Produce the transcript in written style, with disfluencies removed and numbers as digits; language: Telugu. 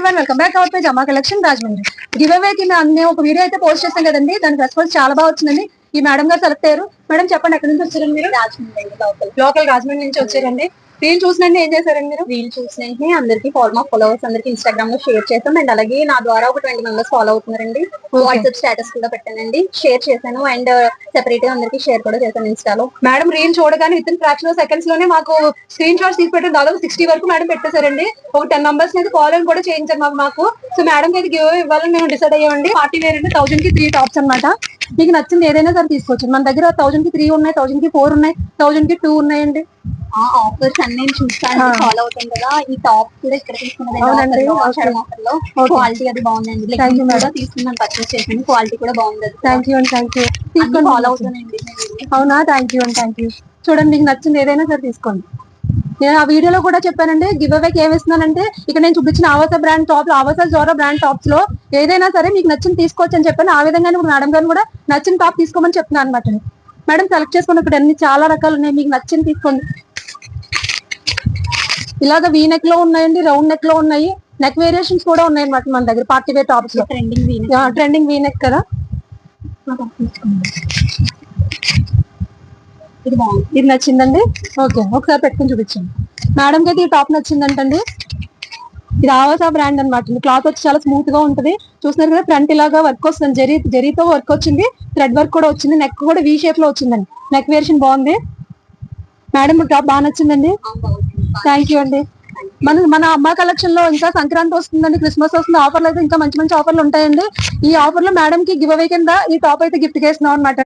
Everyone, welcome back our page అమ్మా కలెక్షన్ రాజమండ్రి. గివ్ అవే కి మేము ఒక వీడియో అయితే పోస్ట్ చేస్తాం కదండి, దానికి రెస్పాన్స్ చాలా బాగా వచ్చిందండి. ఈ మేడం గారు సెలెక్ట్ అయ్యారు. మేడం చెప్పండి, ఎక్కడి నుంచి వచ్చారండి మీరు? రాజమండ్రి లోకల్ రాజమండ్రి నుంచి వచ్చారండి. రీల్ చూసినండి ఏం చేశారండి మీరు? రీల్ చూసినట్టు అందరికి మా ఫాలోవర్స్ అందరికి ఇన్స్టాగ్రామ్ లో షేర్ చేస్తాం. అండ్ అలాగే నా ద్వారా ఒక 20 మెంబర్స్ ఫాలో అవుతున్నారండి. వాట్సాప్ స్టేటస్ కూడా పెట్టానండి, షేర్ చేశాను. అండ్ సెపరేట్ గా అందరికి షేర్ కూడా చేశాను ఇన్స్టాలో. మేడం రీల్ చూడగానే with in fraction of seconds లోనే మాకు స్క్రీన్ షాట్స్ తీసి పెట్టారు. దాదాపు 60 వరకు మేడం పెట్టేశారండి. ఒక 10 మెంబర్స్ అయితే ఫాలో కూడా చేయించారు మాకు. సో మేడం అయితే గివ్ అవే ఇవ్వాలని మేము డిసైడ్ అయ్యామండి. పార్టీ వేర్ అంటే 1000 కి 3 టాప్స్ అనమాట. మీకు నచ్చింది ఏదైనా సరే తీసుకోవచ్చు. మన దగ్గర 1000 కి 3 ఉన్నాయి, 1000 కి 4 ఉన్నాయి, 1000 కి 2 ఉన్నాయండి. ఆఫర్స్ అన్ని చూస్తాను, ఫాలో అవుతాం కదా. ఈ టాప్ కూడా ఇక్కడ తీసుకున్నది క్వాలిటీ అది బాగుందండి. తీసుకున్నాను, పర్చేస్ చేసాను, క్వాలిటీ కూడా బాగుంది. థ్యాంక్ యూ అండి, థ్యాంక్ యూ. తీసుకొని ఫాలో అవుతానండి. అవునా, థ్యాంక్ యూ అండి, థ్యాంక్ యూ. చూడండి, మీకు నచ్చింది ఏదైనా సరే తీసుకోండి. నేను ఆ వీడియోలో కూడా చెప్పానండి, గివ్ అవేకి ఏమి ఇస్తున్నానంటే ఇక్కడ నేను చూపించిన ఆవాస బ్రాండ్ టాప్, ఆవాస జోరా బ్రాండ్ టాప్స్ లో ఏదైనా సరే మీకు నచ్చింది తీసుకోవచ్చు అని చెప్పాను. ఆ విధంగా ఇప్పుడు మేడం గారిని కూడా నచ్చిన టాప్ తీసుకోమని చెప్తున్నాను అనమాట. మేడం సెలెక్ట్ చేసుకుని ఇక్కడ అన్ని చాలా రకాలు ఉన్నాయి, మీకు నచ్చింది తీసుకోండి. ఇలాగ వీ నెక్ లో ఉన్నాయండి, రౌండ్ నెక్ లో ఉన్నాయి, నెక్ వేరియేషన్స్ కూడా ఉన్నాయి అనమాట మన దగ్గర పార్టీ వేర్ టాప్స్ లో. ట్రెండింగ్ వీ నెక్ కదా, ఇది నచ్చిందండి. ఓకే, ఒకసారి పెట్టుకుని చూపించండి. మేడం కి అయితే ఈ టాప్ నచ్చిందంటండి. ఇది ఆవాస బ్రాండ్ అనమాట. క్లాత్ వచ్చి చాలా స్మూత్ గా ఉంటుంది. చూస్తున్నారు కదా, ఫ్రంట్ ఇలాగా వర్క్ వస్తుంది, జరీతో వర్క్ వచ్చింది, థ్రెడ్ వర్క్ కూడా వచ్చింది, నెక్ కూడా వీ షేప్ లో వచ్చిందండి. నెక్ వేరియేషన్ బాగుంది. మేడం టాప్ బాగా నచ్చిందండి, థ్యాంక్ యూ అండి. మన అమ్మా కలెక్షన్ లో ఇంకా సంక్రాంతి వస్తుందండి, క్రిస్మస్ వస్తుంది, ఆఫర్లు అయితే ఇంకా మంచి మంచి ఆఫర్లు ఉంటాయండి. ఈ ఆఫర్ లో మేడం కి గివ్ అవే కింద ఈ టాప్ అయితే గిఫ్ట్ చేస్తున్నాం అనమాట.